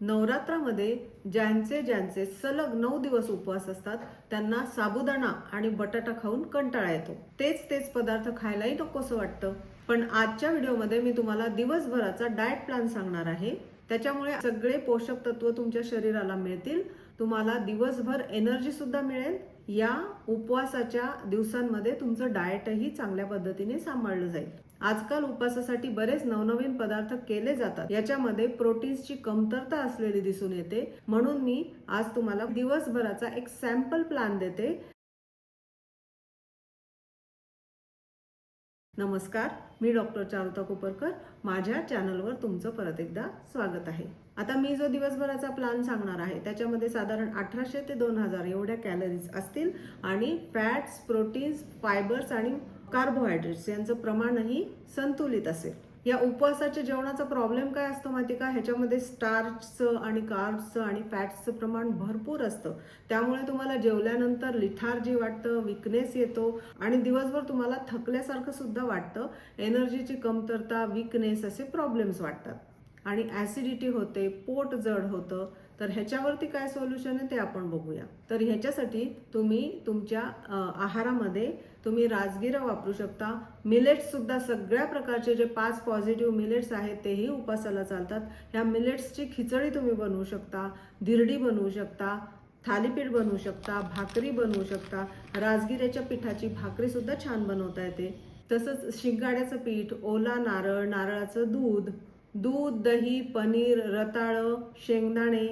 नवरात्रामध्ये ज्यांचे सलग 9 दिवस उपवास असतात त्यांना साबुदाणा आणि बटाटा खाऊन कंटाळा येतो. तेच पदार्थ खायलाही नकोसं वाटतं. पण आजच्या व्हिडिओमध्ये मी तुम्हाला दिवसभराचा डाएट प्लॅन सांगणार आहे. त्याच्यामुळे सगळे पोषक तत्व तुमच्या शरीराला मिळतील. तुम्हाला दिवसभर एनर्जी सुद्धा मिळेल. या उपवासाच्या दिवसांमध्ये तुमचं डाएटही चांगल्या पद्धतीने सांभाळलं जाईल. आजकाल उपवासासाठी बरेच नवनवीन पदार्थ केले जातात. याच्यामध्ये प्रोटीन्सची कमतरता असलेली दिसून येते. म्हणून मी आज तुम्हाला दिवसभराचा एक सॅम्पल प्लॅन देते. नमस्कार, मी डॉक्टर चारुता कोपरकर. माझ्या चॅनलवर तुमचं परत एकदा स्वागत आहे. आता मी जो दिवसभराचा प्लॅन सांगणार आहे त्याच्यामध्ये साधारण 1800 ते 2000 एवढ्या कॅलरीज असतील आणि फॅट्स, प्रोटीन्स, फायबर्स आणि कार्बोहायड्रेट्स यांचं प्रमाणही संतुलित असेल. या उपवासाच्या जेवणाचा प्रॉब्लेम काय असतो माहिती का? ह्याच्यामध्ये स्टार्चचं आणि कार्ब्सचं आणि फॅट्सचं प्रमाण भरपूर असतं. त्यामुळे तुम्हाला जेवल्यानंतर लिथार्जी वाटतं, विकनेस येतो आणि दिवसभर तुम्हाला थकल्यासारखं सुद्धा वाटतं. एनर्जीची कमतरता, विकनेस असे प्रॉब्लेम्स वाटतात आणि ॲसिडिटी होते, पोट जड होतं. तर ह्याच्यावरती काय सोल्युशन आहे ते आपण बघूया. तर ह्याच्यासाठी तुम्ही तुमच्या आहारामध्ये तुम्ही राजगिरा वापरू शकता. मिलेट्स सुद्धा सगळ्या प्रकारचे जे 5 पॉझिटिव्ह मिलेट्स आहेत तेही उपासाला चालतात. ह्या मिलेट्सची खिचडी तुम्ही बनवू शकता, धिरडी बनवू शकता, थालीपीठ बनवू शकता, भाकरी बनवू शकता. राजगिऱ्याच्या पिठाची भाकरी सुद्धा छान बनवता येते. तसंच शिंगाड्याचं पीठ, ओला नारळ, नारळाचं दूध, दही, पनीर, रताळं, शेंगदाणे,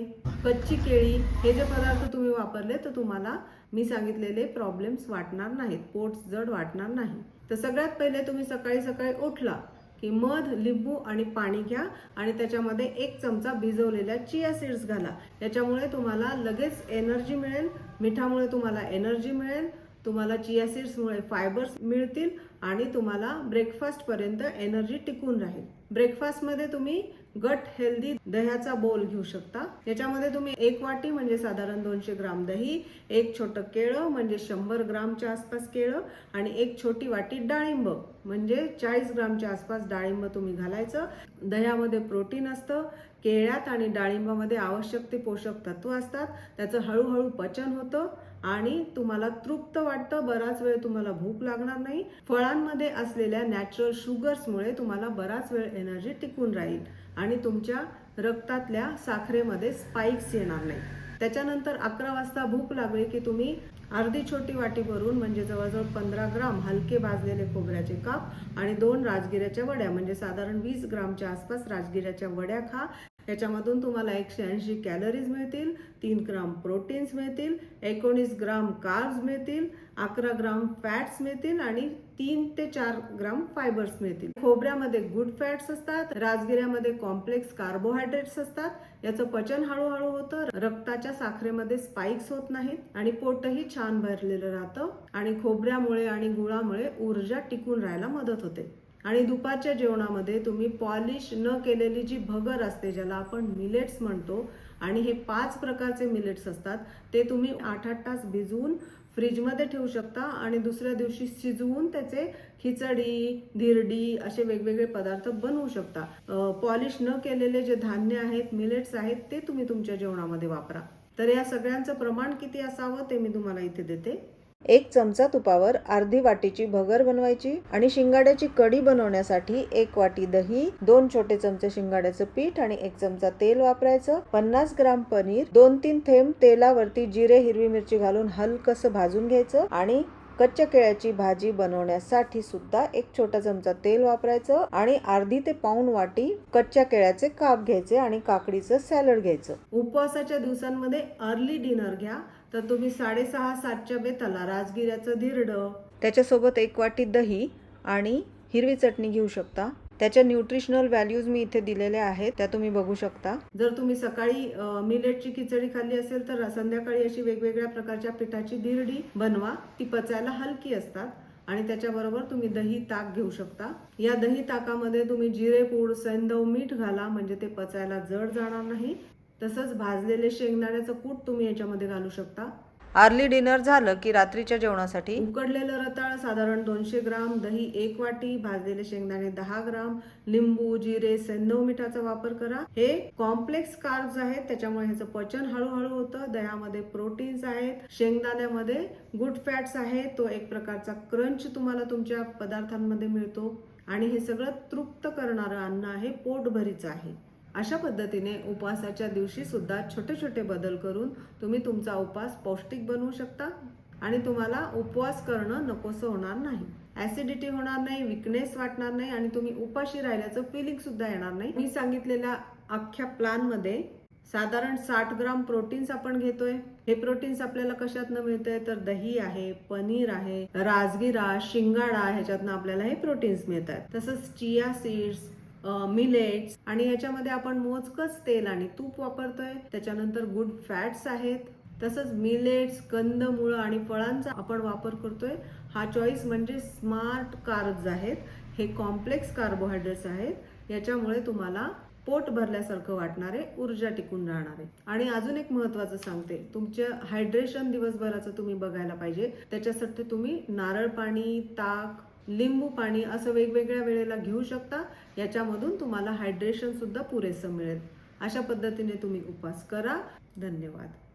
कच्ची केळी हे जे पदार्थ तुम्ही वापरले तर तुम्हाला मी सांगितलेले प्रॉब्लेम्स वाटणार नाहीत, पोट जड वाटणार नाही. तर सगळ्यात पहिले तुम्ही सकाळी उठला की मध, लिंबू आणि पाणी घ्या आणि त्याच्यामध्ये 1 चमचा भिजवलेल्या चिया सीड्स घाला. याच्यामुळे तुम्हाला लगेच एनर्जी मिळेल. मिठामुळे तुम्हाला एनर्जी मिळेल, तुम्हाला चिया सीड्समुळे फायबर्स मिळतील आणि तुम्हाला ब्रेकफास्टपर्यंत एनर्जी टिकून राहील. ब्रेकफास्टमध्ये तुम्ही गट हेल्दी दह्याचा बोल घेऊ शकता. याच्यामध्ये तुम्ही 1 वाटी म्हणजे साधारण 200 ग्राम दही, 1 छोटं केळं म्हणजे 100 ग्रामच्या आसपास केळं आणि 1 छोटी वाटी डाळिंब म्हणजे 40 ग्रामच्या आसपास डाळिंब तुम्ही घालायचं. दह्यामध्ये प्रोटीन असतं. केळ्यात आणि डाळिंबामध्ये आवश्यक ते पोषक तत्व असतात. त्याचं हळूहळू पचन होतं आणि तुम्हाला तृप्त वाटतं. बराच वेळ तुम्हाला भूक लागणार नाही. फळांमध्ये असलेल्या नॅचरल शुगर्समुळे तुम्हाला बराच वेळ एनर्जी टिकून राहील आणि तुमच्या रक्तातल्या साखरेमध्ये स्पाइक्स येणार नाही. त्याच्यानंतर 11 वाजता भूक लागली की तुम्ही अर्धी छोटी वाटी भरून म्हणजे जवळजवळ 15 ग्राम हलके भाजलेले खोबऱ्याचे काप आणि 2 राजगिऱ्याच्या वड्या म्हणजे साधारण 20 ग्रामच्या आसपास राजगिऱ्याच्या वड्या खा. याच्यामधून तुम्हाला 180 कॅलरीज मिळतील, 3 ग्राम प्रोटीन्स मिळतील, 19 ग्राम कार्ब्स मिळतील, 11 ग्राम फॅट्स मिळतील आणि 3 ते 4 ग्राम फायबर्स मिळतील. खोबऱ्यामध्ये गुड फॅट्स असतात, राजगिऱ्यामध्ये कॉम्प्लेक्स कार्बोहायड्रेट्स असतात. याचं पचन हळूहळू होतं, रक्ताच्या साखरेमध्ये स्पाइक्स होत नाहीत आणि पोटही छान भरलेलं राहतं आणि खोबऱ्यामुळे आणि गुळामुळे ऊर्जा टिकून राहायला मदत होते. आणि दुपारच्या जेवणामध्ये तुम्ही पॉलिश न केलेली जी भगर असते ज्याला आपण मिलेट्स म्हणतो आणि हे 5 प्रकारचे मिलेट्स असतात ते तुम्ही 8-8 तास भिजवून फ्रीजमध्ये ठेवू शकता आणि दुसऱ्या दिवशी शिजवून त्याचे खिचडी, धिरडी असे वेगवेगळे पदार्थ बनवू शकता. पॉलिश न केलेले जे धान्य आहेत, मिलेट्स आहेत ते तुम्ही तुमच्या जेवणामध्ये वापरा. तर या सगळ्यांचं प्रमाण किती असावं ते मी तुम्हाला इथे देते. 1 चमचा तुपावर अर्धी वाटीची भगर बनवायची आणि शिंगाड्याची कढी बनवण्यासाठी 1 वाटी दही, 2 छोटे चमचे शिंगाड्याचं पीठ आणि 1 चमचा तेल वापरायचं. 50 ग्राम पनीर, 2-3 थेंब तेलावरती जिरे, हिरवी मिरची घालून हलकसं भाजून घ्यायचं आणि कच्च्या केळ्याची भाजी बनवण्यासाठी सुद्धा 1 छोटा चमचा तेल वापरायचं आणि अर्धी ते पाऊण वाटी कच्च्या केळ्याचे काप घ्यायचे आणि काकडीचं सॅलड घ्यायचं. उपवासाच्या दिवसांमध्ये अर्ली डिनर घ्या. तर तुम्ही 6:30-7च्या बेताला राजगिऱ्याचं धिरडं, त्याच्यासोबत 1 वाटी दही आणि हिरवी चटणी घेऊ शकता. त्याच्या न्यूट्रिशनल व्हॅल्यूज मी इथे दिलेल्या आहेत, त्या तुम्ही बघू शकता. जर तुम्ही सकाळी मिलेटची खिचडी खाल्ली असेल तर संध्याकाळी अशी वेगवेगळ्या प्रकारच्या पिठाची धिरडी बनवा. ती पचायला हलकी असतात आणि त्याच्याबरोबर तुम्ही दही ताक घेऊ शकता. या दही ताकामध्ये तुम्ही जिरेपूड, सैंधव, मीठ घाला म्हणजे ते पचायला जड जाणार नाही. तसंच भाजलेले शेंगदाण्याचं कूट तुम्ही याच्यामध्ये घालू शकता. अर्ली डिनर झालं की रात्रीच्या जेवणासाठी उकडलेलं रताळ साधारण 200 ग्राम, दही 1 वाटी, भाजलेले शेंगदाणे 10 ग्राम, लिंबू, जिरे, सैंधव मिठाचा वापर करा. हे कॉम्प्लेक्स कार्ब्स आहेत, त्याच्यामुळे ह्याचं पचन हळूहळू होतं. दह्यामध्ये प्रोटीन्स आहेत, शेंगदाण्यामध्ये गुड फॅट्स आहेत, तो एक प्रकारचा क्रंच तुम्हाला तुमच्या पदार्थांमध्ये मिळतो आणि हे सगळं तृप्त करणारं अन्न आहे, पोटभरीचं आहे. अशा पद्धतीने उपवासाच्या दिवशी सुद्धा छोटे छोटे बदल करून तुम्ही तुमचा उपवास पौष्टिक बनवू शकता आणि तुम्हाला उपवास करणं नकोसं होणार नाही. ऍसिडिटी होणार नाही, विकनेस वाटणार नाही आणि तुम्ही उपाशी राहिल्याचं फिलिंग सुद्धा येणार नाही. मी सांगितलेल्या अख्ख्या प्लॅन मध्ये साधारण 60 ग्राम प्रोटीन्स आपण घेतोय. हे प्रोटीन्स आपल्याला कशातनं मिळतंय तर दही आहे, पनीर आहे, राजगिरा, शिंगाडा, ह्याच्यातनं आपल्याला हे प्रोटीन्स मिळतात. तसंच चिया सीड्स, मिलेट्स आणि याच्यामध्ये आपण मोजकच तेल आणि तूप वापरतोय. त्याच्यानंतर गुड फॅट्स आहेत. तसंच मिलेट्स, कंदमुळं आणि फळांचा आपण वापर करतोय. हा चॉईस म्हणजे स्मार्ट कार्ब्स आहेत. हे कॉम्प्लेक्स कार्बोहायड्रेट्स आहेत. याच्यामुळे तुम्हाला पोट भरल्यासारखं वाटणारे, ऊर्जा टिकून राहणारे. आणि अजून एक महत्वाचं सांगते, तुमच्या हायड्रेशन दिवसभराचं तुम्ही बघायला पाहिजे. त्याच्यासाठी तुम्ही नारळ पाणी, ताक, लिंबू पाणी असं वेगवेगळ्या वेळेला घेऊ शकता. याच्यामधून तुम्हाला हायड्रेशन सुद्धा पुरेसं मिळेल. अशा पद्धतीने तुम्ही उपवास करा. धन्यवाद.